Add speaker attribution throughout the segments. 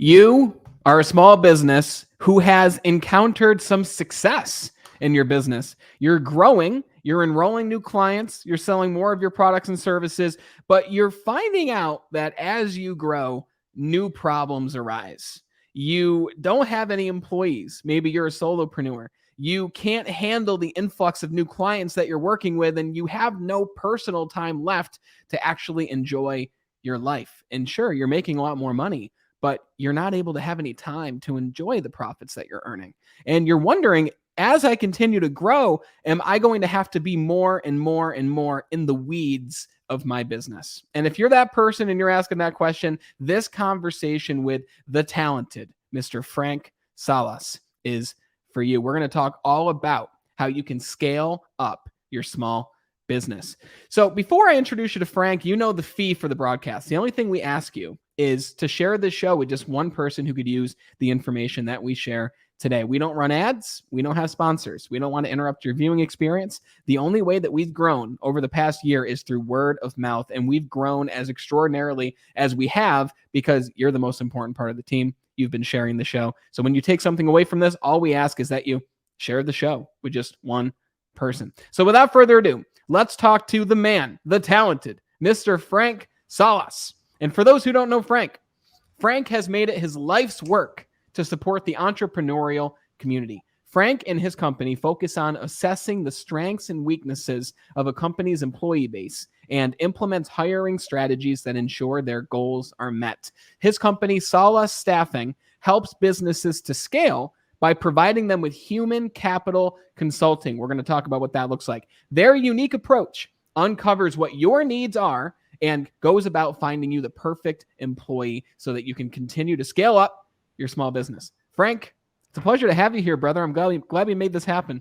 Speaker 1: You are a small business who has encountered some success in your business. You're growing, you're enrolling new clients, you're selling more of your products and services, but you're finding out that as you grow, new problems arise. You don't have any employees. Maybe you're a solopreneur. You can't handle the influx of new clients that you're working with, and you have no personal time left to actually enjoy your life. And sure, you're making a lot more money, but you're not able to have any time to enjoy the profits that you're earning. And you're wondering, as I continue to grow, am I going to have to be more and more and more in the weeds of my business? And if you're that person and you're asking that question, this conversation with the talented Mr. Frank Salas is for you. We're going to talk all about how you can scale up your small business. So before I introduce you to Frank, you know the fee for the broadcast. The only thing we ask you is to share this show with just one person who could use the information that we share today. We don't run ads. We don't have sponsors. We don't want to interrupt your viewing experience. The only way that we've grown over the past year is through word of mouth, and we've grown as extraordinarily as we have because you're the most important part of the team. You've been sharing the show. So when you take something away from this, all we ask is that you share the show with just one person. So without further ado, let's talk to the man, the talented Mr. Frank Salas. And for those who don't know Frank has made it his life's work to support the entrepreneurial community. Frank and his company focus on assessing the strengths and weaknesses of a company's employee base and implements hiring strategies that ensure their goals are met. His company, Salas Staffing, helps businesses to scale by providing them with human capital consulting. We're going to talk about what that looks like. Their unique approach uncovers what your needs are and goes about finding you the perfect employee so that you can continue to scale up your small business. Frank, it's a pleasure to have you here, brother. I'm glad we made this happen.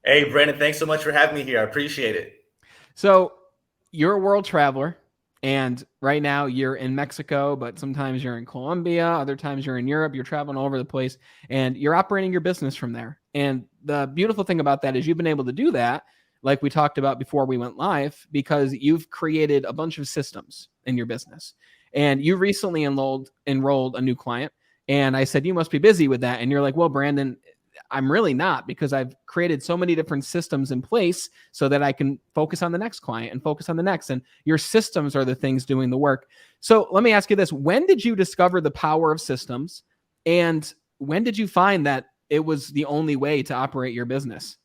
Speaker 2: Hey, Brandon, thanks so much for having me here. I appreciate it.
Speaker 1: So you're a world traveler, and right now you're in Mexico, but sometimes you're in Colombia, other times you're in Europe, you're traveling all over the place, and you're operating your business from there. And the beautiful thing about that is you've been able to do that, like we talked about before we went live, because you've created a bunch of systems in your business. And you recently enrolled a new client. And I said, you must be busy with that. And you're like, well, Brandon, I'm really not, because I've created so many different systems in place so that I can focus on the next client and focus on the next. And your systems are the things doing the work. So let me ask you this. When did you discover the power of systems? And when did you find that it was the only way to operate your business?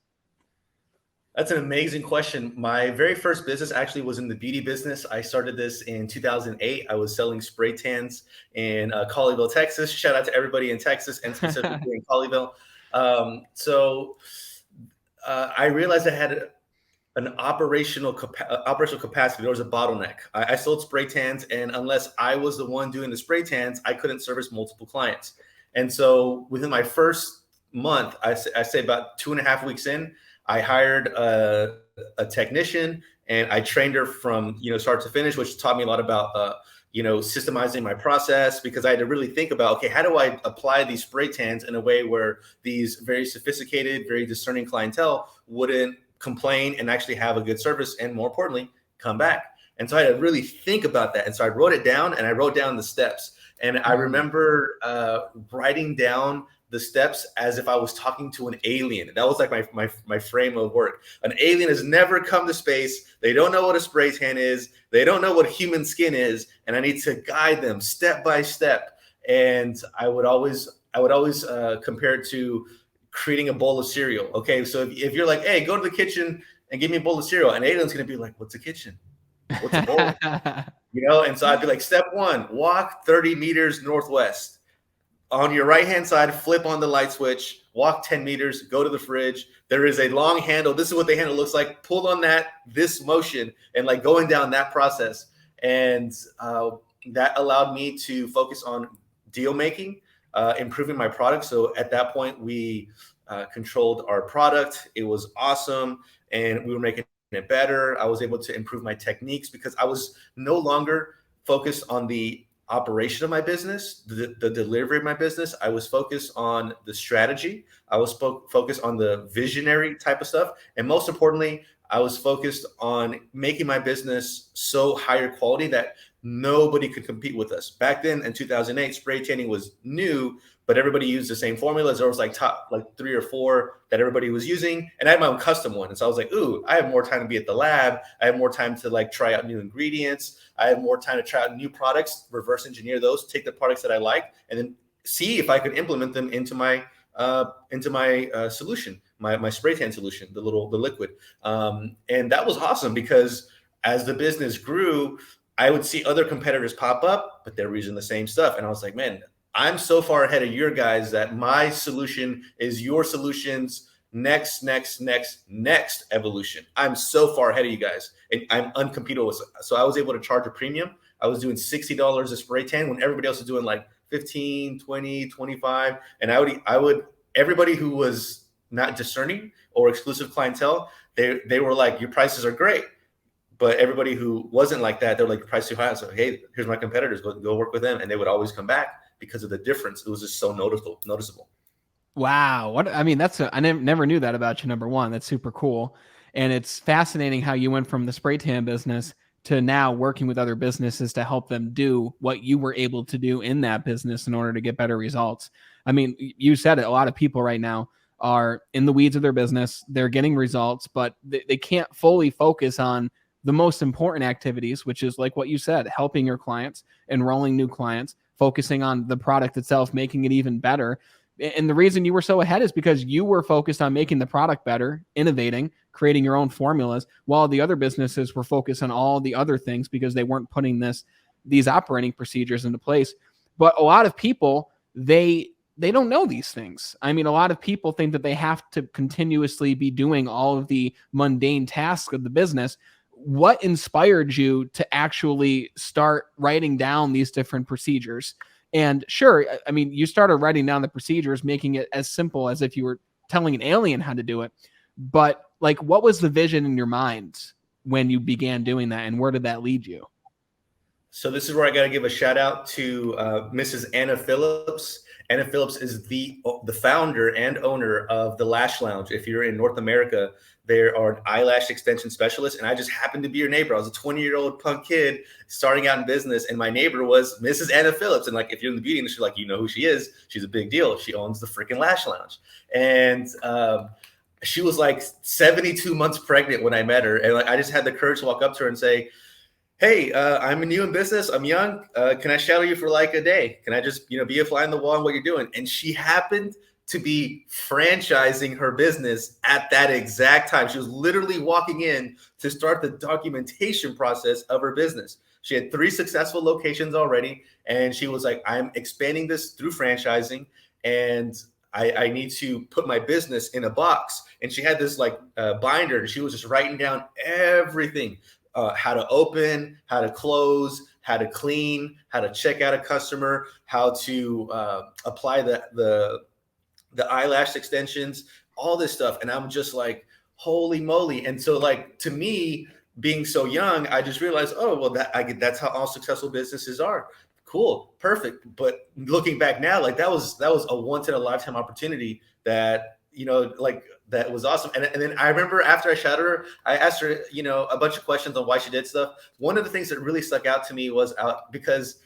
Speaker 2: That's an amazing question. My very first business actually was in the beauty business. I started this in 2008. I was selling spray tans in Colleyville, Texas. Shout out to everybody in Texas and specifically in Colleyville. I realized I had an operational capacity. There was a bottleneck. I sold spray tans, and unless I was the one doing the spray tans, I couldn't service multiple clients. And so within my first month, I say about 2.5 weeks in, I hired a technician, and I trained her from start to finish, which taught me a lot about systemizing my process, because I had to really think about, okay, how do I apply these spray tans in a way where these very sophisticated, very discerning clientele wouldn't complain and actually have a good service, and more importantly, come back. And so I had to really think about that. And so I wrote it down, and I wrote down the steps. And I remember writing down the steps as if I was talking to an alien. That was like my frame of work. An alien has never come to space. They don't know what a spray tan is. They don't know what human skin is. And I need to guide them step by step. And I would always compare it to creating a bowl of cereal. Okay, so if you're like, hey, go to the kitchen and give me a bowl of cereal, an alien's gonna be like, what's a kitchen? What's a bowl? And so I'd be like, step 1, walk 30 meters northwest. On your right-hand side, flip on the light switch, walk 10 meters, go to the fridge. There is a long handle. This is what the handle looks like. Pull on this motion, and like going down that process. And that allowed me to focus on deal making, improving my product. So at that point, we controlled our product. It was awesome, and we were making it better. I was able to improve my techniques because I was no longer focused on the operation of my business, the delivery of my business. I was focused on the strategy. I was focused on the visionary type of stuff. And most importantly, I was focused on making my business so higher quality that Nobody could compete with us. Back then in 2008, spray tanning was new, but everybody used the same formulas. There was like top like 3 or 4 that everybody was using, and I had my own custom one. And so I was like, ooh, I have more time to be at the lab. I have more time to like try out new ingredients. I have more time to try out new products, reverse engineer those, take the products that I like, and then see if I could implement them into my solution, my spray tan solution, the liquid. And that was awesome because as the business grew, I would see other competitors pop up, but they're using the same stuff. And I was like, man, I'm so far ahead of your guys that my solution is your solution's next evolution. I'm so far ahead of you guys, and I'm uncompetitive. So I was able to charge a premium. I was doing $60 a spray tan when everybody else was doing like 15, 20, 25. And I would everybody who was not discerning or exclusive clientele, they were like, your prices are great. But everybody who wasn't like that, they're like, price too high. So, hey, here's my competitors. Go work with them. And they would always come back because of the difference. It was just so noticeable.
Speaker 1: Wow. I never knew that about you, number one. That's super cool. And it's fascinating how you went from the spray tan business to now working with other businesses to help them do what you were able to do in that business in order to get better results. I mean, you said it, a lot of people right now are in the weeds of their business. They're getting results, but they can't fully focus on the most important activities, which is like what you said, helping your clients, enrolling new clients, focusing on the product itself, making it even better. And the reason you were so ahead is because you were focused on making the product better, innovating, creating your own formulas, while the other businesses were focused on all the other things because they weren't putting these operating procedures into place. But a lot of people, they don't know these things. I mean, a lot of people think that they have to continuously be doing all of the mundane tasks of the business. What inspired you to actually start writing down these different procedures? And sure, I mean, you started writing down the procedures, making it as simple as if you were telling an alien how to do it. But like, what was the vision in your mind when you began doing that, and where did that lead you?
Speaker 2: So this is where I got to give a shout out to Mrs. Anna Phillips. Anna Phillips is the founder and owner of the Lash Lounge. If you're in North America, there are eyelash extension specialists, and I just happened to be your neighbor. I was a 20-year-old punk kid starting out in business, and my neighbor was Mrs. Anna Phillips. And like, if you're in the beauty industry, like, you know who she is. She's a big deal. She owns the freaking Lash Lounge, and she was like 72 months pregnant when I met her, and like, I just had the courage to walk up to her and say, hey, I'm new in business. I'm young. Can I shadow you for like a day? Can I just, be a fly on the wall on what you're doing? And she happened to be franchising her business at that exact time. She was literally walking in to start the documentation process of her business. She had 3 successful locations already. And she was like, I'm expanding this through franchising, and I need to put my business in a box. And she had this like binder, and she was just writing down everything. How to open, how to close, how to clean, how to check out a customer, how to apply the eyelash extensions, all this stuff. And I'm just like, holy moly. And so like, to me, being so young, I just realized, oh, well, that's how all successful businesses are. Cool, perfect. But looking back now, like that was a once in a lifetime opportunity that, like, that was awesome. And then I remember after I shadowed her, I asked her, a bunch of questions on why she did stuff. One of the things that really stuck out to me was because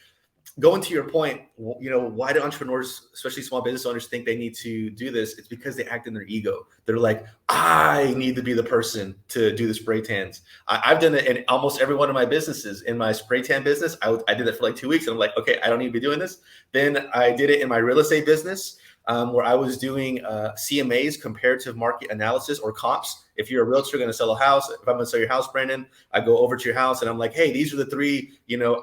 Speaker 2: going to your point, why do entrepreneurs, especially small business owners, think they need to do this? It's because they act in their ego. They're like, I need to be the person to do the spray tans. I've done it in almost every one of my businesses. In my spray tan business, I did it for like 2 weeks. And I'm like, okay, I don't need to be doing this. Then I did it in my real estate business. Where I was doing CMAs, comparative market analysis, or comps. If you're a realtor going to sell a house, if I'm going to sell your house, Brandon, I go over to your house and I'm like, hey, these are the 3,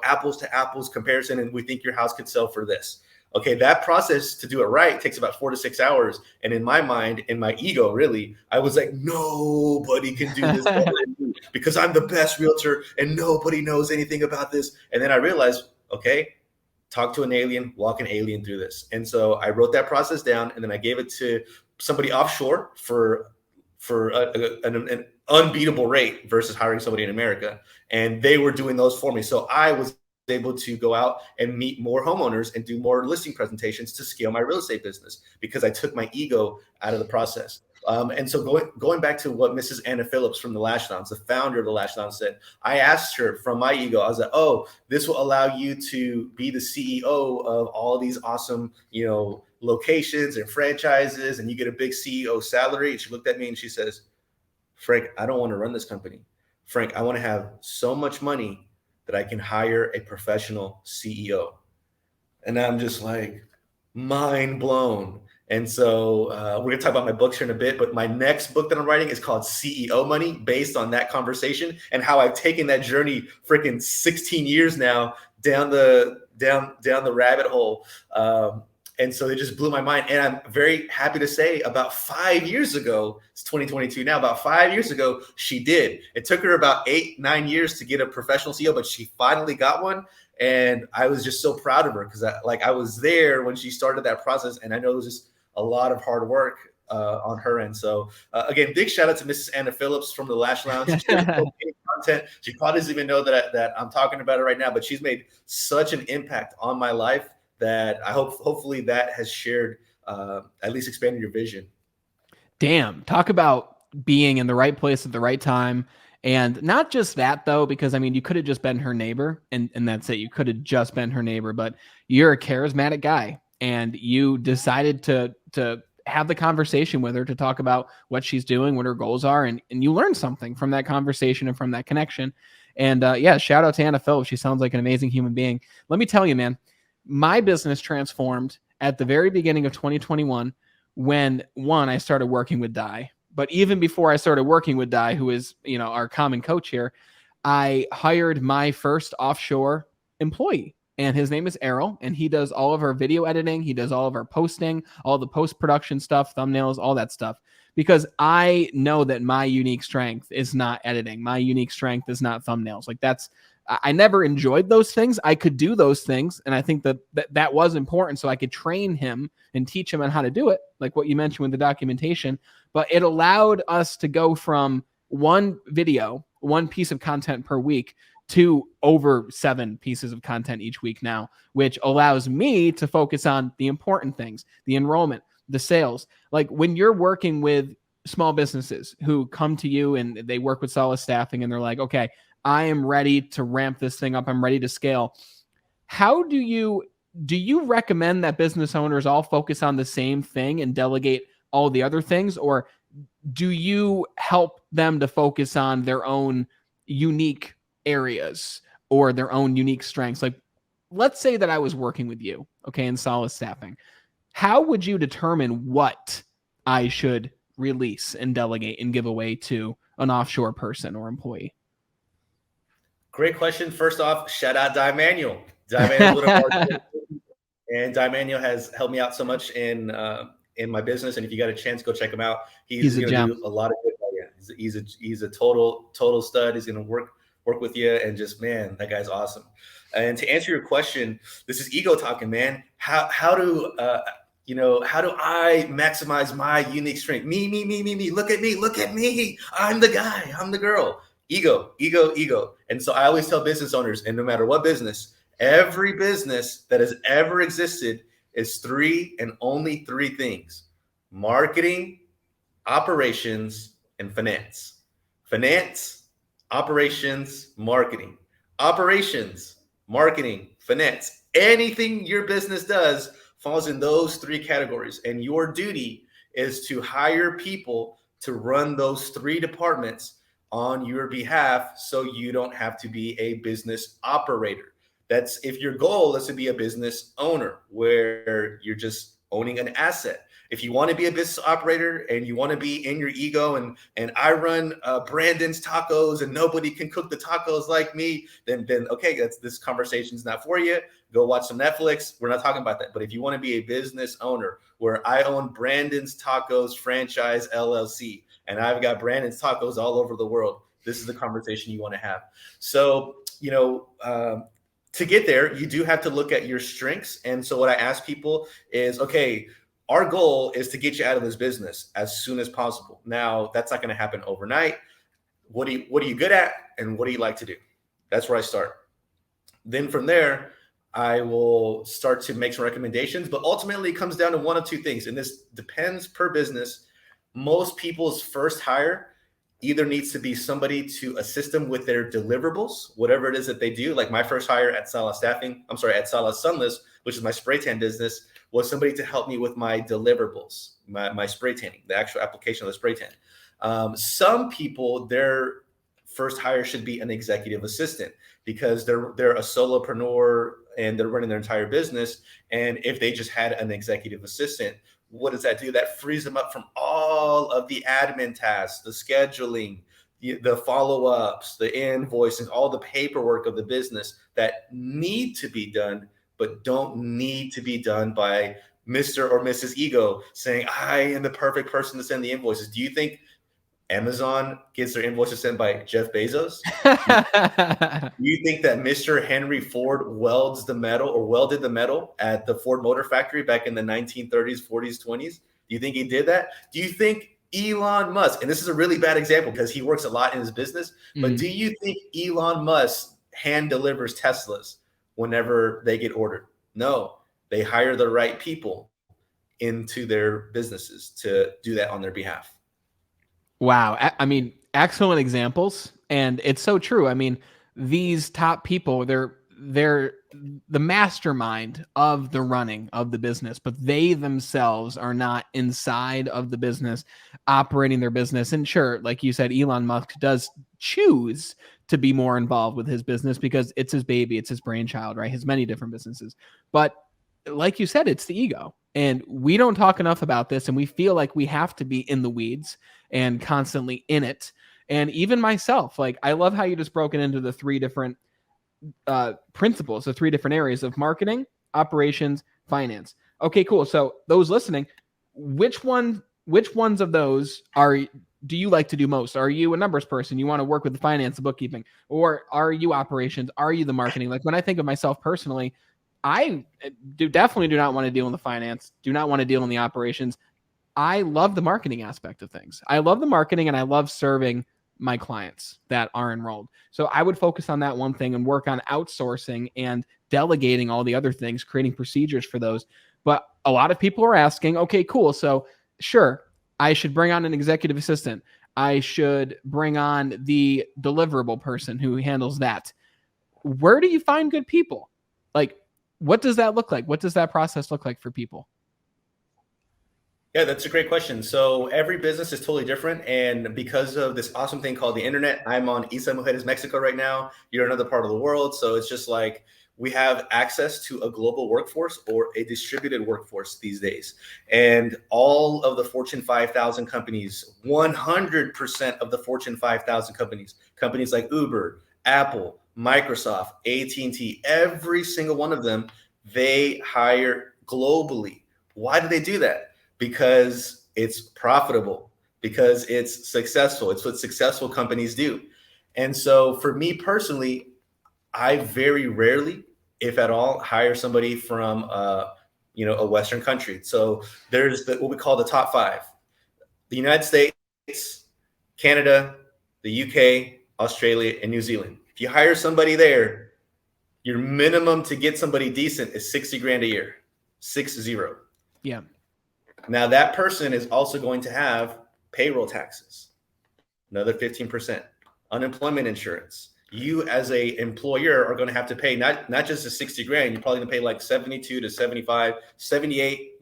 Speaker 2: apples to apples comparison, and we think your house could sell for this. Okay, that process to do it right takes about 4 to 6 hours. And in my mind, in my ego, really, I was like, nobody can do this better than me because I'm the best realtor and nobody knows anything about this. And then I realized, okay, talk to an alien, walk an alien through this. And so I wrote that process down, and then I gave it to somebody offshore for an unbeatable rate versus hiring somebody in America. And they were doing those for me. So I was able to go out and meet more homeowners and do more listing presentations to scale my real estate business because I took my ego out of the process. And so going back to what Mrs. Anna Phillips from the Lash Lounge, the founder of the Lash Lounge, said, I asked her from my ego, I was like, oh, this will allow you to be the CEO of all these awesome, locations and franchises, and you get a big CEO salary. And she looked at me and she says, Frank, I don't want to run this company. Frank, I want to have so much money that I can hire a professional CEO. And I'm just like, mind blown. And so we're going to talk about my books here in a bit, but my next book that I'm writing is called CEO Money, based on that conversation and how I've taken that journey freaking 16 years now down the rabbit hole. And so it just blew my mind. And I'm very happy to say about 5 years ago, it's 2022 now, about 5 years ago, she did. It took her about 8-9 years to get a professional CEO, but she finally got one. And I was just so proud of her because I was there when she started that process. And I know it was just a lot of hard work on her end. So again, big shout out to Mrs. Anna Phillips from the Lash Lounge. She doesn't post any content. She probably doesn't even know that I'm talking about it right now, but she's made such an impact on my life that I hopefully that has shared, at least expanded your vision.
Speaker 1: Damn, talk about being in the right place at the right time. And not just that, though, because I mean, you could have just been her neighbor and that's it. You could have just been her neighbor, but you're a charismatic guy and you decided to have the conversation with her to talk about what she's doing, what her goals are. And you learned something from that conversation and from that connection. And yeah, shout out to Anna Phillips. She sounds like an amazing human being. Let me tell you, man, my business transformed at the very beginning of 2021 when, one, I started working with Di. But even before I started working with Di, who is, our common coach here, I hired my first offshore employee. And his name is Errol, and he does all of our video editing. He does all of our posting, all the post-production stuff, thumbnails, all that stuff. Because I know that my unique strength is not editing. My unique strength is not thumbnails. I never enjoyed those things. I could do those things. And I think that was important. So I could train him and teach him on how to do it, like what you mentioned with the documentation. But it allowed us to go from one video, one piece of content per week, to over 7 pieces of content each week now, which allows me to focus on the important things, the enrollment, the sales. Like when you're working with small businesses who come to you and they work with Salas staffing and they're like, okay, I am ready to ramp this thing up. I'm ready to scale. How do you recommend that business owners all focus on the same thing and delegate all the other things? Or do you help them to focus on their own unique areas or their own unique strengths? Like, let's say that I was working with you, okay, in Salas staffing. How would you determine what I should release and delegate and give away to an offshore person or employee?
Speaker 2: Great question. First off, shout out Di Manuel. Di Manuel is one of our and Di Manuel has helped me out so much in my business. And if you got a chance, go check him out. He's going to do a lot of good. Yeah, he's a total stud. He's going to work with you, and just, man, that guy's awesome. And to answer your question, this is ego talking, man. How do I maximize my unique strength? Me. Look at me. I'm the guy. I'm the girl. Ego. And so I always tell business owners, and no matter what business, every business that has ever existed is 3 and only 3 things: marketing, operations, and finance. Finance, operations, marketing. Operations, marketing, finance. Anything your business does falls in those 3 categories. And your duty is to hire people to run those 3 departments on your behalf, so you don't have to be a business operator. That's if your goal is to be a business owner, where you're just owning an asset. If you want to be a business operator and you want to be in your ego and I run Brandon's Tacos and nobody can cook the tacos like me, then okay, this conversation's not for you. Go watch some Netflix. We're not talking about that. But if you want to be a business owner, where I own Brandon's Tacos Franchise LLC, and I've got Brandon's Tacos all over the world, this is the conversation you want to have. So, to get there, you do have to look at your strengths. And so what I ask people is, okay, our goal is to get you out of this business as soon as possible. Now, that's not going to happen overnight. What are you good at, and what do you like to do? That's where I start. Then from there, I will start to make some recommendations, but ultimately it comes down to one of 2 things. And this depends per business. most people's first hire either needs to be somebody to assist them with their deliverables, whatever it is that they do. Like my first hire at Salas at Salas Sunless, which is my spray tan business, was somebody to help me with my deliverables, my spray tanning, the actual application of the spray tan. Some people, their first hire should be an executive assistant because they're a solopreneur and they're running their entire business. And if they just had an executive assistant, what does that do? That frees them up from all of the admin tasks, the scheduling, the follow-ups, the invoicing, all the paperwork of the business that need to be done, but don't need to be done by Mr. or Mrs. Ego saying, I am the perfect person to send the invoices. Do you think Amazon gets their invoices sent by Jeff Bezos? Do you think that Mr. Henry Ford welded the metal at the Ford Motor Factory back in the 1930s, 40s, 20s? Do you think he did that? Do you think Elon Musk, and this is a really bad example because he works a lot in his business, but do you think Elon Musk hand delivers Teslas whenever they get ordered? No, they hire the right people into their businesses to do that on their behalf.
Speaker 1: Wow. I mean, excellent examples. And it's so true. I mean, these top people, they're the mastermind of the running of the business, but they themselves are not inside of the business, operating their business. And sure, like you said, Elon Musk does choose to be more involved with his business because it's his baby, it's his brainchild, right? His many different businesses. But like you said, it's the ego. And we don't talk enough about this, and we feel like we have to be in the weeds and constantly in it. And even myself, like, I love how you just broke it into the three different principles, the three different areas of marketing, operations, finance. Okay, cool. So those listening, which ones of those do you like to do most? Are you a numbers person? You want to work with the finance, the bookkeeping, or are you operations? Are you the marketing? Like when I think of myself personally, I definitely do not want to deal in the finance, do not want to deal in the operations. I love the marketing aspect of things. I love the marketing and I love serving my clients that are enrolled. So I would focus on that one thing and work on outsourcing and delegating all the other things, creating procedures for those. But a lot of people are asking, okay, cool. So sure, I should bring on an executive assistant. I should bring on the deliverable person who handles that. Where do you find good people? Like, what does that look like? What does that process look like for people?
Speaker 2: Yeah, that's a great question. So every business is totally different. And because of this awesome thing called the internet, I'm on Isla Mujeres, Mexico right now. You're another part of the world. So it's just like we have access to a global workforce or a distributed workforce these days. And all of the Fortune 5,000 companies, 100% of the Fortune 5,000 companies like Uber, Apple, Microsoft, AT&T, every single one of them, they hire globally. Why do they do that? Because it's profitable, because it's successful. It's what successful companies do. And so for me personally, I very rarely, if at all, hire somebody from a Western country. So there's what we call the top five: the United States, Canada, the UK, Australia, and New Zealand. If you hire somebody there, your minimum to get somebody decent is 60 grand a year, 60.
Speaker 1: Yeah.
Speaker 2: Now that person is also going to have payroll taxes, another 15%, unemployment insurance. You as a employer are going to have to pay not just the 60 grand, you're probably going to pay like 72 to 75, 78,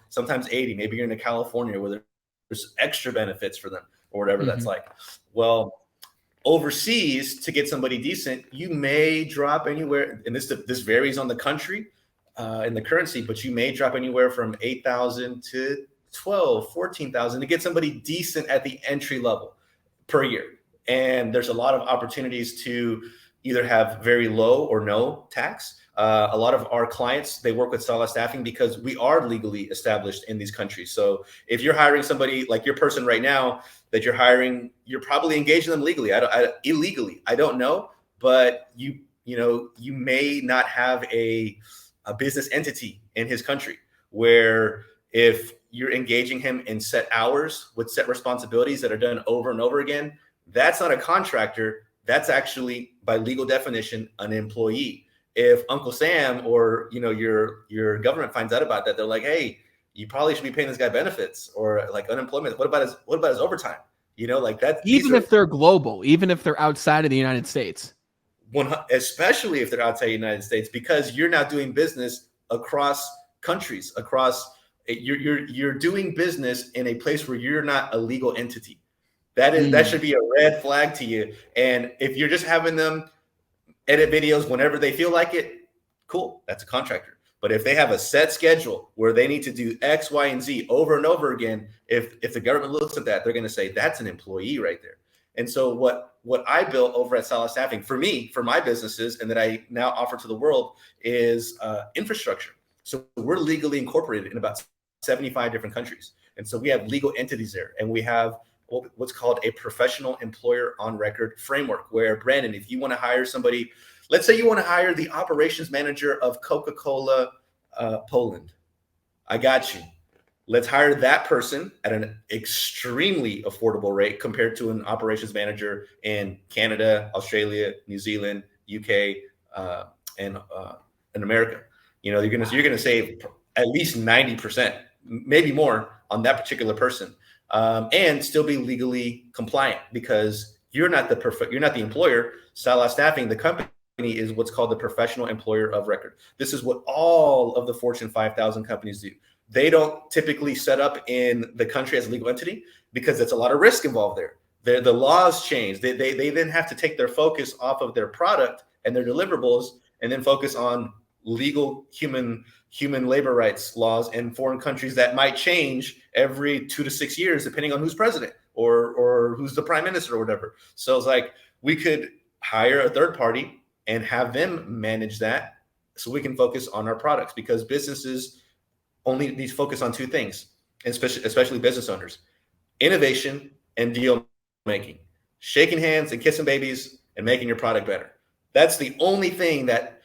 Speaker 2: sometimes 80. Maybe you're in California where there's extra benefits for them or whatever that's like. Well, overseas, to get somebody decent, you may drop anywhere, and this varies on the country in the currency, but you may drop anywhere from 8,000 to 12, 14,000 to get somebody decent at the entry level per year. And there's a lot of opportunities to either have very low or no tax. A lot of our clients, they work with Salas Staffing because we are legally established in these countries. So if you're hiring somebody like your person right now that you're hiring, you're probably engaging them legally. Illegally, I don't know, but you may not have a business entity in his country where if you're engaging him in set hours with set responsibilities that are done over and over again, that's not a contractor. That's actually, by legal definition, an employee. If Uncle Sam or your government finds out about that, they're like, hey, you probably should be paying this guy benefits or like unemployment. What about his overtime? Like that.
Speaker 1: Even if they're global, even if they're outside of the United States.
Speaker 2: Especially if they're outside the United States, because you're not doing business across countries, you're doing business in a place where you're not a legal entity. That should be a red flag to you. And if you're just having them edit videos whenever they feel like it, cool, that's a contractor. But if they have a set schedule where they need to do X, Y, and Z over and over again, if the government looks at that, they're going to say that's an employee right there. And so what I built over at Salas Staffing for my businesses, and that I now offer to the world, is infrastructure. So we're legally incorporated in about 75 different countries. And so we have legal entities there, and we have what's called a professional employer on record framework, where, Brandon, if you want to hire somebody, let's say you want to hire the operations manager of Coca-Cola Poland. I got you. Let's hire that person at an extremely affordable rate compared to an operations manager in Canada, Australia, New Zealand, UK, and America. You're gonna save at least 90%, maybe more, on that particular person, and still be legally compliant, because you're not the employer. Salas Staffing, the company, is what's called the professional employer of record. This is what all of the Fortune 5,000 companies do. They don't typically set up in the country as a legal entity because there's a lot of risk involved there. The laws change. They then have to take their focus off of their product and their deliverables and then focus on legal human labor rights laws in foreign countries that might change every 2 to 6 years, depending on who's president or who's the prime minister or whatever. So it's like we could hire a third party and have them manage that so we can focus on our products, because businesses only need to focus on two things, especially business owners: innovation and deal making, shaking hands and kissing babies and making your product better. That's the only thing that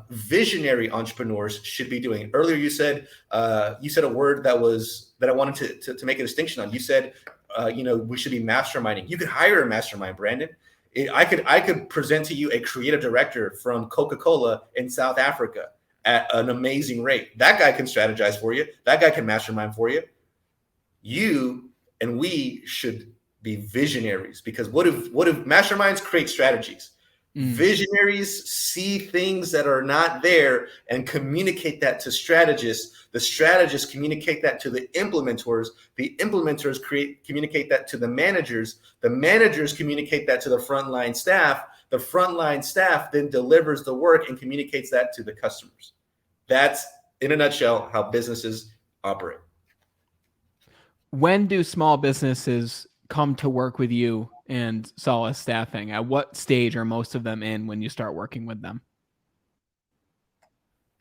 Speaker 2: visionary entrepreneurs should be doing. Earlier, you said a word that I wanted to make a distinction on. You said, we should be masterminding. You could hire a mastermind, Brandon. I could present to you a creative director from Coca-Cola in South Africa at an amazing rate. That guy can strategize for you. That guy can mastermind for you. You and we should be visionaries, because what if masterminds create strategies? Visionaries see things that are not there and communicate that to strategists. The strategists communicate that to the implementers. The implementers communicate that to the managers. The managers communicate that to the frontline staff. The frontline staff then delivers the work and communicates that to the customers. That's, in a nutshell, how businesses operate.
Speaker 1: When do small businesses come to work with you and Salas Staffing? At what stage are most of them in when you start working with them?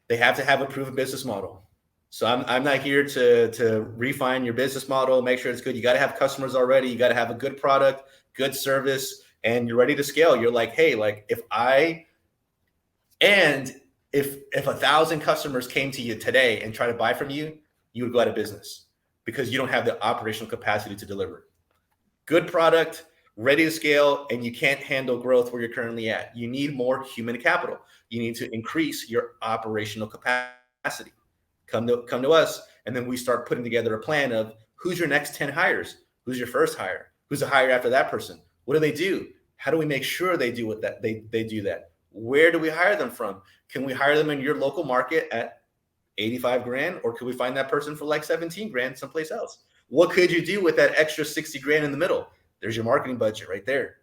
Speaker 2: They have to have a proven business model. So I'm not here to refine your business model, make sure it's good. You got to have customers already. You got to have a good product, good service, and you're ready to scale. You're like, hey, like if 1,000 customers came to you today and try to buy from you, you would go out of business because you don't have the operational capacity to deliver. Good product, ready to scale, and you can't handle growth where you're currently at. You need more human capital. You need to increase your operational capacity. Come to us, and then we start putting together a plan of who's your next 10 hires, who's your first hire, who's the hire after that person, what do they do, how do we make sure they do what that they do that, where do we hire them from, can we hire them in your local market at 85 grand, or could we find that person for like 17 grand someplace else? What could you do with that extra 60 grand in the middle? There's your marketing budget right there.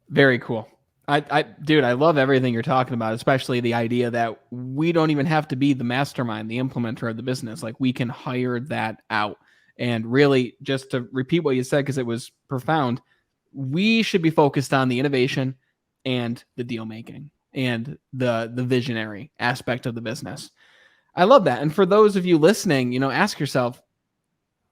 Speaker 1: Very cool. Dude, I love everything you're talking about, especially the idea that we don't even have to be the mastermind, the implementer of the business. Like, we can hire that out. And really, just to repeat what you said, because it was profound, we should be focused on the innovation and the deal making and the visionary aspect of the business. I love that. And for those of you listening, ask yourself,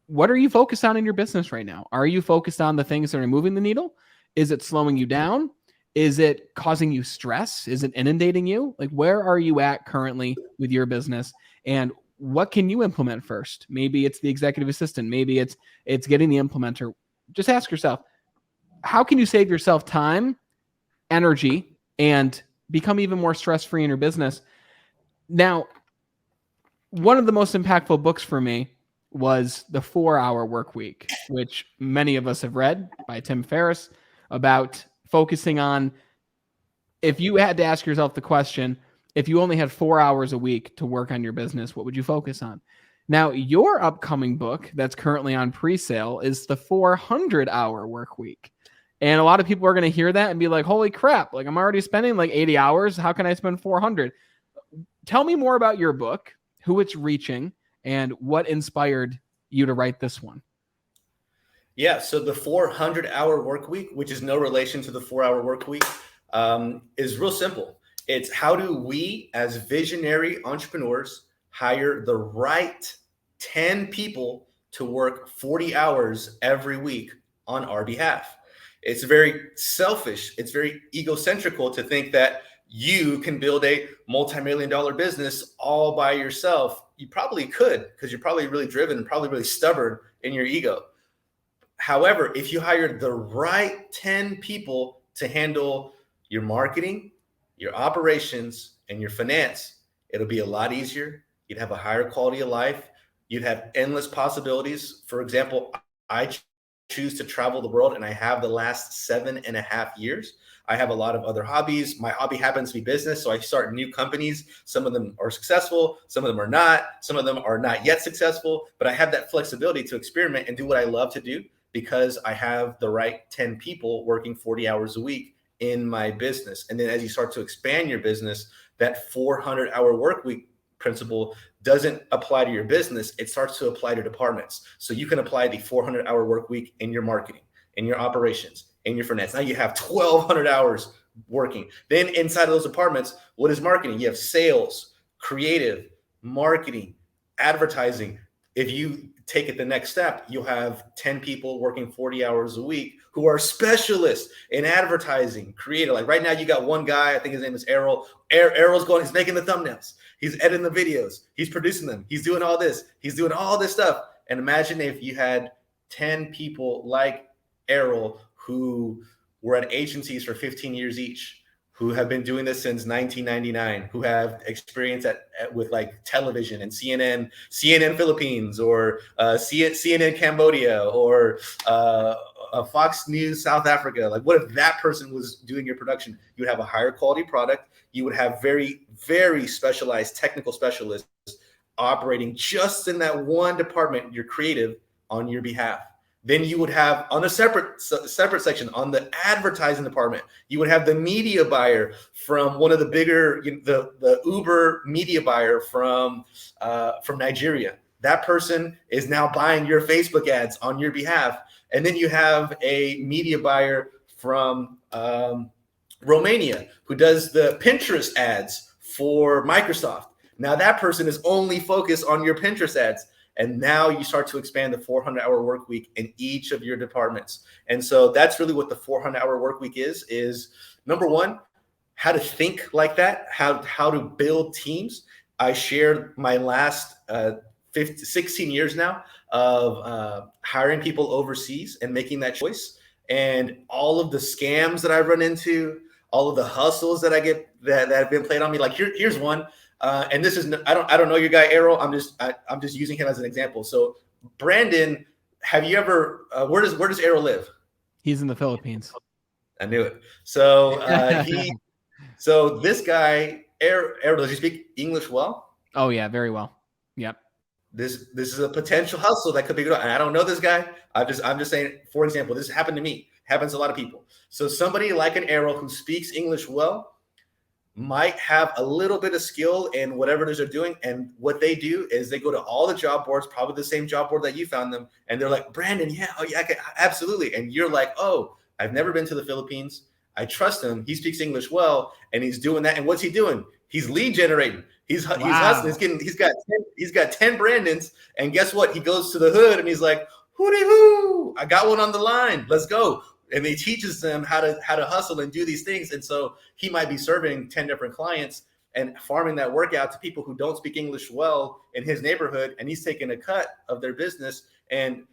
Speaker 1: what are you focused on in your business right now? Are you focused on the things that are moving the needle? Is it slowing you down? Is it causing you stress? Is it inundating you? Like, where are you at currently with your business? And what can you implement first? Maybe it's the executive assistant. Maybe it's getting the implementer. Just ask yourself, how can you save yourself time, energy, and become even more stress-free in your business? Now, one of the most impactful books for me was The 4-Hour Work Week, which many of us have read, by Tim Ferriss, about focusing on, if you had to ask yourself the question, if you only had 4 hours a week to work on your business, what would you focus on? Now, your upcoming book that's currently on pre-sale is The 400-Hour Work Week. And a lot of people are going to hear that and be like, holy crap, like I'm already spending like 80 hours. How can I spend 400? Tell me more about your book, who it's reaching, and what inspired you to write this one.
Speaker 2: Yeah, so the 400-hour work week, which is no relation to the 4-hour work week, is real simple. It's how do we as visionary entrepreneurs hire the right 10 people to work 40 hours every week on our behalf. It's very selfish. It's very egocentrical to think that you can build a multi-million-dollar business all by yourself. You probably could, because you're probably really driven and probably really stubborn in your ego. However, if you hired the right 10 people to handle your marketing, your operations, and your finance, it'll be a lot easier. You'd have a higher quality of life. You'd have endless possibilities. For example, I choose to travel the world, and I have the last 7.5 years. I have a lot of other hobbies. My hobby happens to be business, so I start new companies. Some of them are successful. Some of them are not. Some of them are not yet successful, but I have that flexibility to experiment and do what I love to do because I have the right 10 people working 40 hours a week in my business. And then as you start to expand your business, that 400-hour work week principle doesn't apply to your business. It starts to apply to departments. So you can apply the 400-hour work week in your marketing, in your operations, in your finance. Now you have 1,200 hours working. Then inside of those departments, what is marketing? You have sales, creative, marketing, advertising. If you take it the next step, you'll have 10 people working 40 hours a week who are specialists in advertising, creative. Like right now, you got one guy, I think his name is Errol. Errol's he's making the thumbnails. He's editing the videos. He's producing them. He's doing all this. He's doing all this stuff. And imagine if you had 10 people like Errol who were at agencies for 15 years each, who have been doing this since 1999, who have experience with like television and CNN Philippines, or CNN Cambodia, or Fox News South Africa. Like, what if that person was doing your production? You would have a higher quality product. You would have very, very specialized technical specialists operating just in that one department, your creative, on your behalf. Then you would have on a separate section on the advertising department, you would have the media buyer from one of the bigger, the Uber media buyer from Nigeria. That person is now buying your Facebook ads on your behalf. And then you have a media buyer from Romania who does the Pinterest ads for Microsoft. Now that person is only focused on your Pinterest ads. And now you start to expand the 400-hour work week in each of your departments. And so that's really what the 400-hour work week is number one, how to think like that, how to build teams. I shared my last 16 years now of hiring people overseas and making that choice. And all of the scams that I've run into, all of the hustles that I get that have been played on me. Like here's one. And this is I don't know your guy Errol. I'm just using him as an example. So Brandon, have you ever where does Errol live?
Speaker 1: He's in the Philippines.
Speaker 2: I knew it. So so this guy Errol, does he speak English well?
Speaker 1: Oh yeah, very well. Yep.
Speaker 2: This is a potential hustle that could be good. And I don't know this guy. I'm just saying, for example, this happened to me. Happens to a lot of people. So somebody like an Errol who speaks English well might have a little bit of skill in whatever it is they're doing. And what they do is they go to all the job boards, probably the same job board that you found them. And they're like, Brandon, absolutely. And you're like, oh, I've never been to the Philippines. I trust him. He speaks English well, and he's doing that. And what's he doing? He's lead generating. He's hustling. He's got 10 Brandons. And guess what? He goes to the hood and he's like, hooty hoo, I got one on the line. Let's go. And he teaches them how to hustle and do these things. And so he might be serving 10 different clients and farming that work out to people who don't speak English well in his neighborhood. And he's taking a cut of their business. And,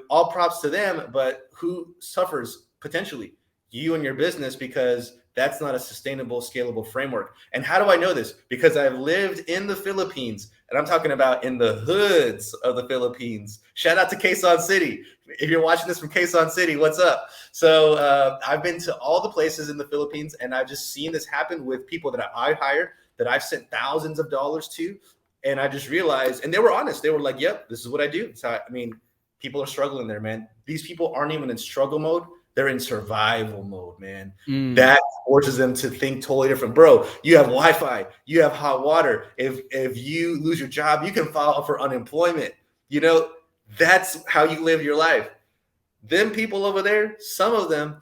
Speaker 2: all props to them. But who suffers potentially? You and your business, because that's not a sustainable, scalable framework. And how do I know this? Because I've lived in the Philippines, and I'm talking about in the hoods of the Philippines. Shout out to Quezon City. If you're watching this from Quezon City, what's up? So I've been to all the places in the Philippines, and I've just seen this happen with people that I hire, that I've sent thousands of dollars to. And I just realized, and they were honest. They were like, yep, this is what I do. So, I mean, people are struggling there, man. These people aren't even in struggle mode. They're in survival mode, man. That forces them to think totally different. Bro, you have Wi-Fi, you have hot water. If you lose your job, you can file for unemployment. You know, that's how you live your life. Them people over there, some of them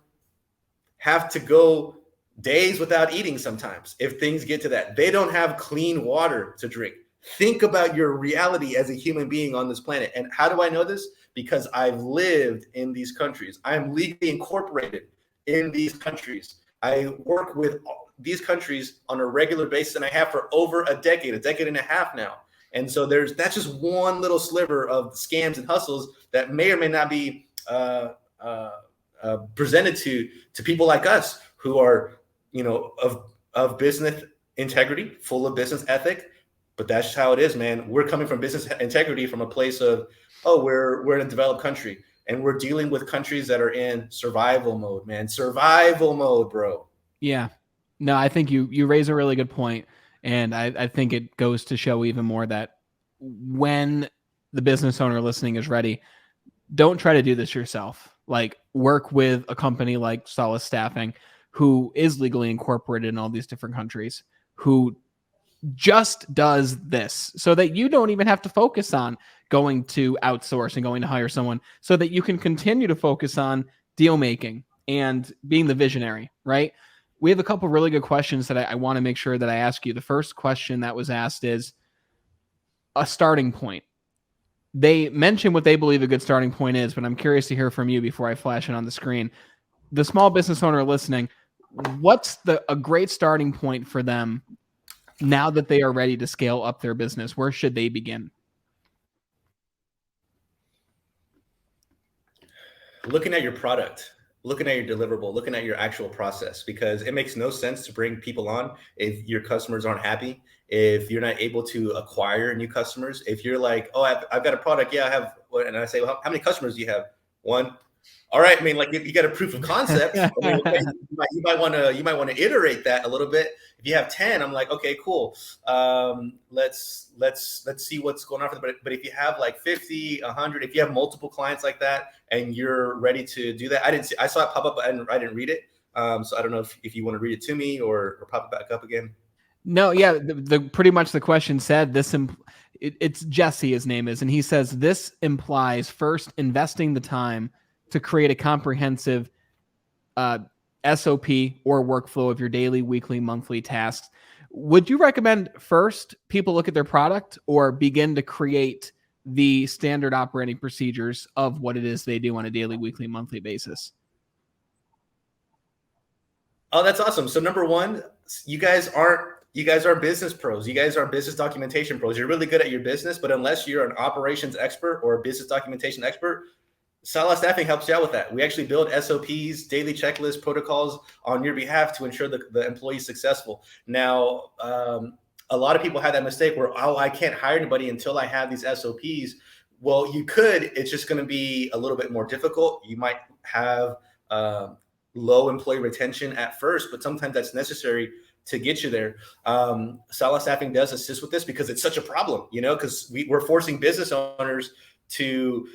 Speaker 2: have to go days without eating sometimes if things get to that. They don't have clean water to drink. Think about your reality as a human being on this planet. And how do I know this? Because I've lived in these countries. I am legally incorporated in these countries. I work with these countries on a regular basis, and I have for over a decade and a half now. And so that's just one little sliver of scams and hustles that may or may not be presented to people like us who are, you know, of business integrity, full of business ethic. But that's just how it is, man. We're coming from business integrity from a place of, oh, we're in a developed country, and we're dealing with countries that are in survival mode, man. Survival mode, bro.
Speaker 1: Yeah. No, I think you raise a really good point. And I think it goes to show even more that when the business owner listening is ready, don't try to do this yourself. Like, work with a company like Salas Staffing, who is legally incorporated in all these different countries, who just does this so that you don't even have to focus on going to outsource and going to hire someone, so that you can continue to focus on deal making and being the visionary, right? We have a couple really good questions that I want to make sure that I ask you. The first question that was asked is a starting point. They mentioned what they believe a good starting point is, but I'm curious to hear from you before I flash it on the screen. The small business owner listening, what's a great starting point for them now that they are ready to scale up their business? Where should they begin?
Speaker 2: Looking at your product, looking at your deliverable, looking at your actual process, because it makes no sense to bring people on if your customers aren't happy, if you're not able to acquire new customers. If you're like, oh, I've got a product, yeah, I have, and I say, well, how many customers do you have? One. All right, I mean, like, you got a proof of concept. I mean, okay, you might want to iterate that a little bit. If you have 10, I'm like, okay, cool. Let's see what's going on for them. But if you have like 50, 100, if you have multiple clients like that and you're ready to do that, I saw it pop up, but I didn't read it. So I don't know if you want to read it to me or pop it back up again.
Speaker 1: No, yeah, the pretty much the question said this. It's Jesse, his name is, and he says this implies first investing the time to create a comprehensive SOP or workflow of your daily, weekly, monthly tasks. Would you recommend first people look at their product, or begin to create the standard operating procedures of what it is they do on a daily, weekly, monthly basis?
Speaker 2: Oh, that's awesome. So number one, you guys are business pros. You guys are business documentation pros. You're really good at your business, but unless you're an operations expert or a business documentation expert, Salas Staffing helps you out with that. We actually build SOPs, daily checklists, protocols on your behalf to ensure the employee is successful. Now, a lot of people have that mistake where, oh, I can't hire anybody until I have these SOPs. Well, you could. It's just going to be a little bit more difficult. You might have low employee retention at first, but sometimes that's necessary to get you there. Salas Staffing does assist with this because it's such a problem, you know, because we're forcing business owners to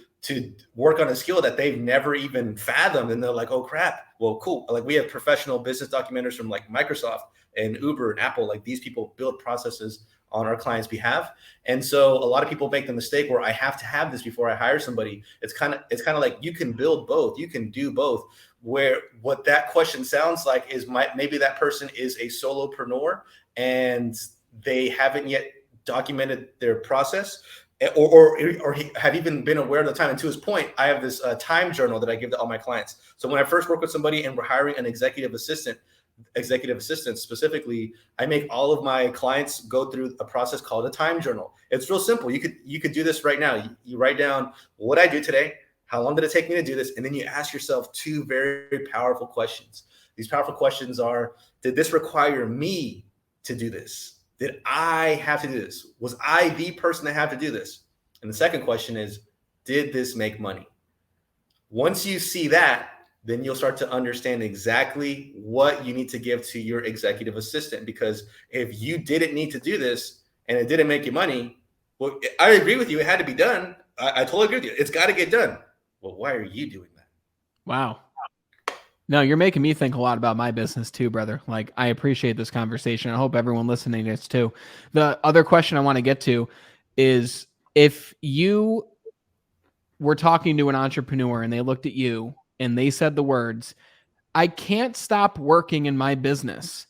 Speaker 2: work on a skill that they've never even fathomed. And they're like, oh crap, well, cool. Like, we have professional business documenters from like Microsoft and Uber and Apple. Like, these people build processes on our clients' behalf. And so a lot of people make the mistake where I have to have this before I hire somebody. It's kind of like, you can build both, you can do both. Where what that question sounds like is maybe that person is a solopreneur and they haven't yet documented their process, or have even been aware of the time. And to his point, I have this time journal that I give to all my clients. So when I first work with somebody and we're hiring an executive assistant specifically, I make all of my clients go through a process called a time journal. It's real simple. You could do this right now. You write down what I do today, how long did it take me to do this, and then you ask yourself two very powerful questions. These powerful questions are, did this require me to do this? Did I have to do this? Was I the person that had to do this? And the second question is, did this make money? Once you see that, then you'll start to understand exactly what you need to give to your executive assistant. Because if you didn't need to do this and it didn't make you money, well, I agree with you. It had to be done. I totally agree with you. It's got to get done. Well, why are you doing that?
Speaker 1: Wow. No, you're making me think a lot about my business too, brother. Like, I appreciate this conversation. I hope everyone listening is too. The other question I want to get to is, if you were talking to an entrepreneur and they looked at you and they said the words, I can't stop working in my business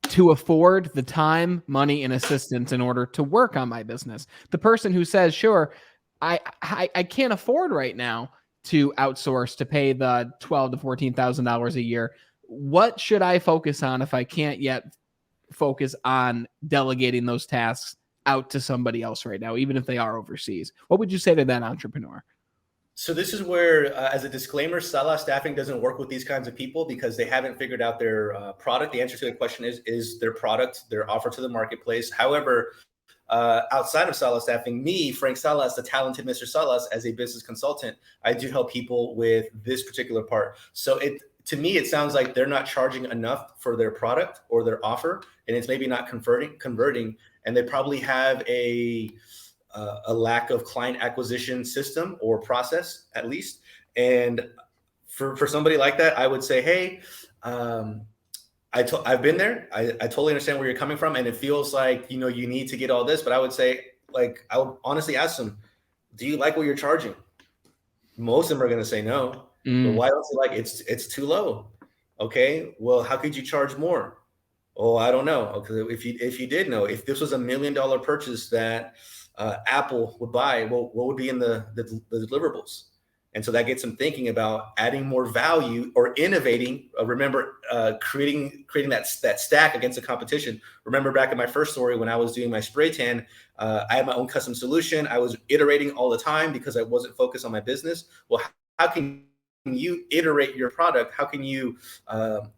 Speaker 1: to afford the time, money, and assistance in order to work on my business. The person who says, sure, I can't afford right now to outsource to pay the $12,000 to $14,000 a year. What should I focus on if I can't yet focus on delegating those tasks out to somebody else right now, even if they are overseas? What would you say to that entrepreneur?
Speaker 2: So this is where, as a disclaimer, Salas Staffing doesn't work with these kinds of people because they haven't figured out their product. The answer to the question is their product, their offer to the marketplace. However, outside of Salas Staffing, me, Frank Salas, the talented Mr. Salas, as a business consultant, I do help people with this particular part. So to me, it sounds like they're not charging enough for their product or their offer, and it's maybe not converting, and they probably have a lack of client acquisition system or process, at least. And for somebody like that, I would say, hey, I've been there. I totally understand where you're coming from, and it feels like, you need to get all this. But I would say, like, I would honestly ask them, do you like what you're charging? Most of them are going to say no. But why don't you like it's too low? Okay, well, how could you charge more? Oh, I don't know. Okay, if you did know, if this was $1 million purchase that Apple would buy, well, what would be in the deliverables? And so that gets them thinking about adding more value or innovating. Remember, creating that stack against the competition. Remember back in my first story when I was doing my spray tan, I had my own custom solution. I was iterating all the time because I wasn't focused on my business. Well, how can you iterate your product? How can you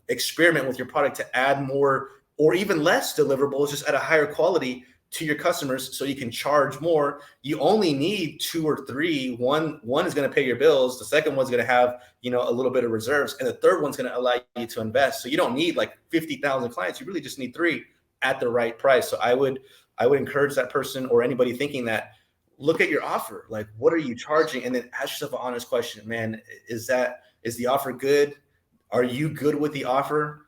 Speaker 2: experiment with your product to add more or even less deliverables, just at a higher quality to your customers so you can charge more? You only need 2 or 3. One is going to pay your bills. The second one's going to have, a little bit of reserves. And the third one's going to allow you to invest. So you don't need like 50,000 clients. You really just need 3 at the right price. So I would encourage that person or anybody thinking that, look at your offer. Like, what are you charging? And then ask yourself an honest question, man, is the offer good? Are you good with the offer?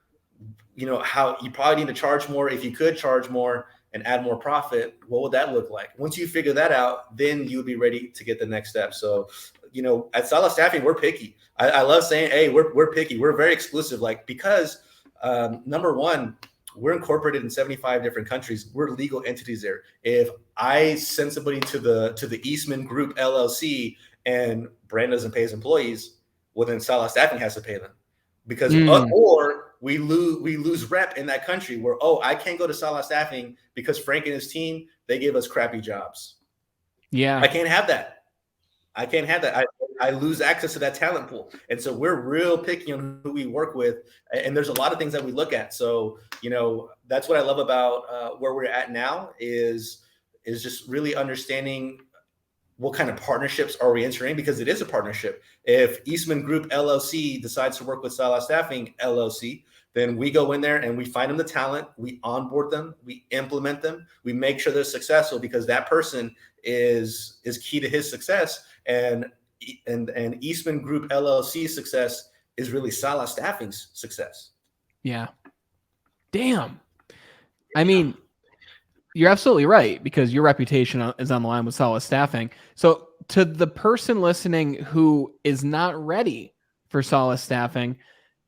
Speaker 2: How you probably need to charge more. If you could charge more and add more profit, what would that look like? Once you figure that out, then you would be ready to get the next step. So, at Salas Staffing, we're picky. I love saying, hey, we're picky. We're very exclusive, because number one, we're incorporated in 75 different countries. We're legal entities there. If I send somebody to the Eastman Group LLC and brand doesn't pay his employees, well, then Salas Staffing has to pay them, because or we lose rep in that country where, I can't go to Salas Staffing because Frank and his team, they give us crappy jobs.
Speaker 1: Yeah,
Speaker 2: I can't have that. I lose access to that talent pool. And so we're real picky on who we work with. And there's a lot of things that we look at. So, that's what I love about where we're at now is just really understanding what kind of partnerships are we entering, because it is a partnership. If Eastman Group LLC decides to work with Salas Staffing LLC, then we go in there and we find them the talent, we onboard them, we implement them, we make sure they're successful, because that person is key to his success. And Eastman Group LLC success is really Salas Staffing's success.
Speaker 1: Yeah. Damn. I mean, you're absolutely right, because your reputation is on the line with Salas Staffing. So to the person listening who is not ready for Salas Staffing,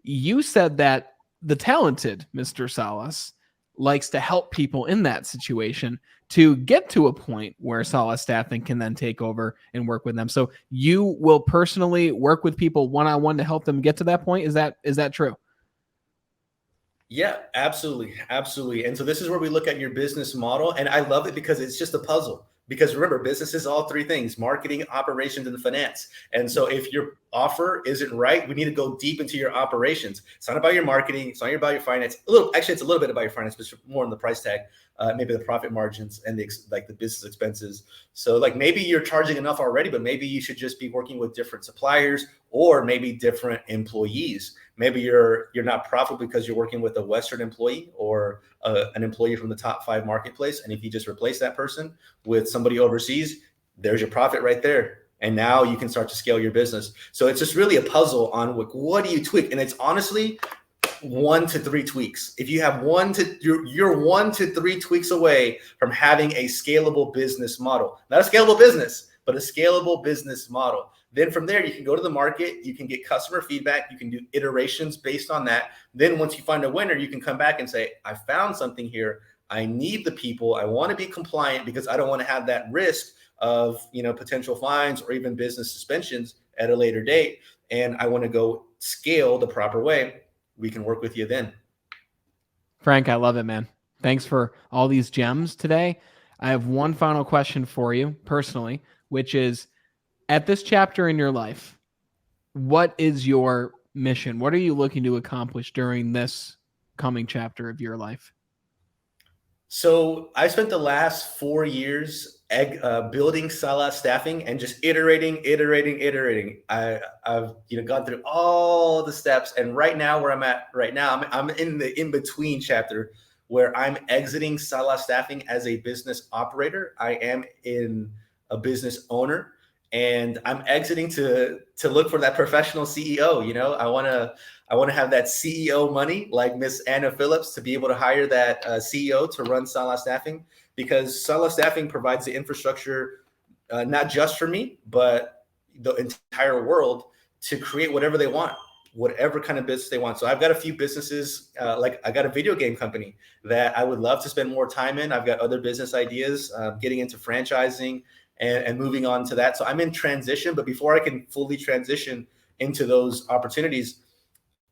Speaker 1: you said that the talented Mr. Salas likes to help people in that situation to get to a point where Salas Staffing can then take over and work with them. So you will personally work with people one-on-one to help them get to that point. Is that true?
Speaker 2: Yeah, absolutely. Absolutely. And so this is where we look at your business model. And I love it because it's just a puzzle. Because remember, business is all three things: marketing, operations, and finance. And so if your offer isn't right, we need to go deep into your operations. It's not about your marketing. It's not about your finance. Actually, it's a little bit about your finance, but more on the price tag, maybe the profit margins and the business expenses. So like maybe you're charging enough already, but maybe you should just be working with different suppliers or maybe different employees. Maybe you're not profitable because you're working with a Western employee or an employee from the top 5 marketplace. And if you just replace that person with somebody overseas, there's your profit right there. And now you can start to scale your business. So it's just really a puzzle on what do you tweak? And it's honestly 1 to 3 tweaks. If you have you're 1 to 3 tweaks away from having a scalable business model. Not a scalable business, but a scalable business model. Then from there, you can go to the market, you can get customer feedback, you can do iterations based on that. Then once you find a winner, you can come back and say, I found something here. I need the people. I want to be compliant because I don't want to have that risk of, potential fines or even business suspensions at a later date. And I want to go scale the proper way. We can work with you then.
Speaker 1: Frank, I love it, man. Thanks for all these gems today. I have one final question for you personally, which is, at this chapter in your life, what is your mission? What are you looking to accomplish during this coming chapter of your life?
Speaker 2: So I spent the last 4 years building Salas staffing and just iterating. I've gone through all the steps, and right now where I'm at right now, I'm in the in-between chapter where I'm exiting Salas staffing as a business operator. I am in a business owner. And I'm exiting to look for that professional CEO. I want to have that CEO money like Miss Anna Phillips to be able to hire that CEO to run Salas Staffing, because Salas Staffing provides the infrastructure, not just for me, but the entire world to create whatever they want, whatever kind of business they want. So I've got a few businesses, like I got a video game company that I would love to spend more time in. I've got other business ideas, getting into franchising, and moving on to that. So I'm in transition, but before I can fully transition into those opportunities,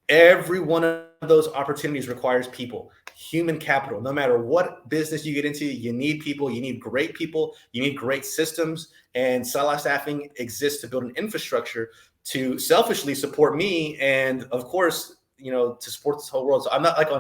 Speaker 2: every one of those opportunities requires people, human capital. No matter what business you get into, you need people, you need great people, you need great systems. And Salas Staffing exists to build an infrastructure to selfishly support me and, of course, to support this whole world. So I'm not like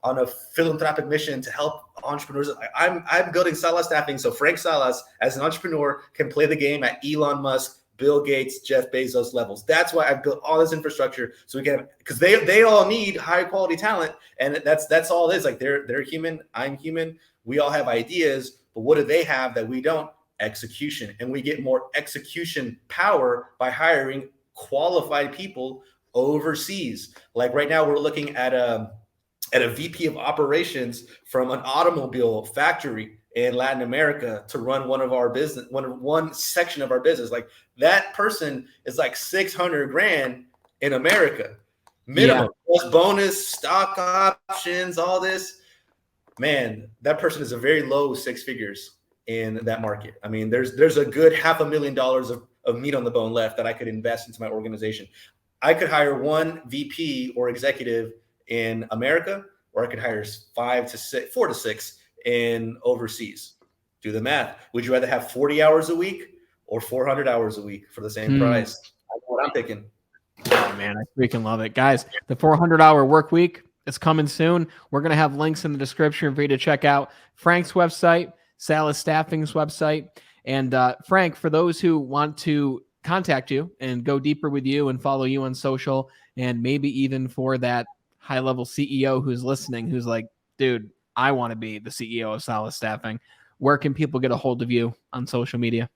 Speaker 2: on a philanthropic mission to help entrepreneurs. I'm building Salas Staffing so Frank Salas, as an entrepreneur, can play the game at Elon Musk, Bill Gates, Jeff Bezos levels. That's why I built all this infrastructure, so we can, because they all need high quality talent, and that's all it is. Like they're human, I'm human. We all have ideas, but what do they have that we don't? Execution. And we get more execution power by hiring qualified people overseas. Like right now, we're looking at a VP of operations from an automobile factory in Latin America to run one section of our business. Like that person is like 600 grand in America minimum, plus bonus, stock options, all this. Man, that person is a very low 6 figures in that market. I mean, there's a good $500,000 of meat on the bone left that I could invest into my organization. I could hire one VP or executive in America, or I could hire 4 to 6 in overseas. Do the math. Would you rather have 40 hours a week or 400 hours a week for the same price? I know what I'm picking.
Speaker 1: Oh, man, I freaking love it. Guys, the 400-hour work week is coming soon. We're going to have links in the description for you to check out Frank's website, Salas Staffing's website. And Frank, for those who want to contact you and go deeper with you and follow you on social, and maybe even for that high-level CEO who's listening, who's like, dude, I want to be the CEO of Salas Staffing, where can people get a hold of you on social media?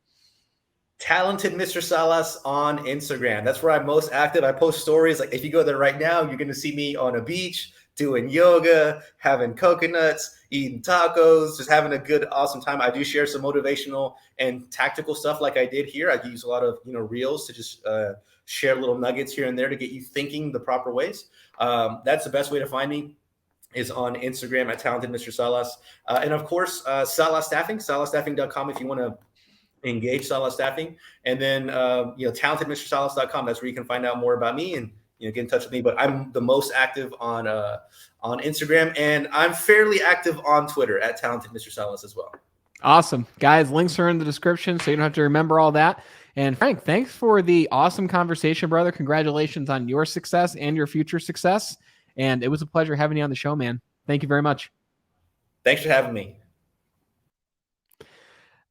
Speaker 2: Talented Mr. Salas on Instagram. That's where I'm most active. I post stories. Like if you go there right now, you're going to see me on a beach doing yoga, having coconuts, eating tacos, just having a good, awesome time. I do share some motivational and tactical stuff like I did here. I use a lot of, reels to just share little nuggets here and there to get you thinking the proper ways. That's the best way to find me, is on Instagram at Talented Mr. Salas. And of course, Salas Staffing, salasstaffing.com if you want to engage Salas Staffing. And then, talentedmrsalas.com. That's where you can find out more about me and, get in touch with me. But I'm the most active on Instagram, and I'm fairly active on Twitter at Talented Mr. Salas as well.
Speaker 1: Awesome. Guys, links are in the description, so you don't have to remember all that. And Frank, thanks for the awesome conversation, brother. Congratulations on your success and your future success. And it was a pleasure having you on the show, man. Thank you very much.
Speaker 2: Thanks for having me.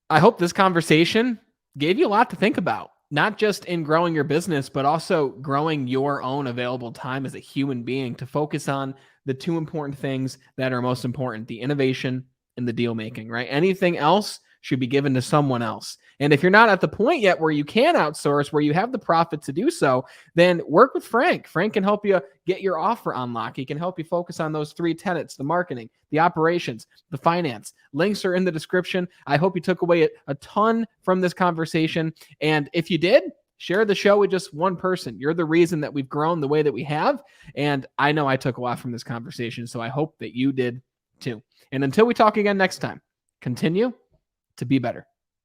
Speaker 1: I hope this conversation gave you a lot to think about, not just in growing your business, but also growing your own available time as a human being to focus on the two important things that are most important, the innovation and the deal making, right? Anything else should be given to someone else. And if you're not at the point yet where you can outsource, where you have the profit to do so, then work with Frank. Frank can help you get your offer on lock. He can help you focus on those three tenets: the marketing, the operations, the finance. Links are in the description. I hope you took away a ton from this conversation. And if you did, share the show with just one person. You're the reason that we've grown the way that we have. And I know I took a lot from this conversation, so I hope that you did too. And until we talk again next time, continue to be better.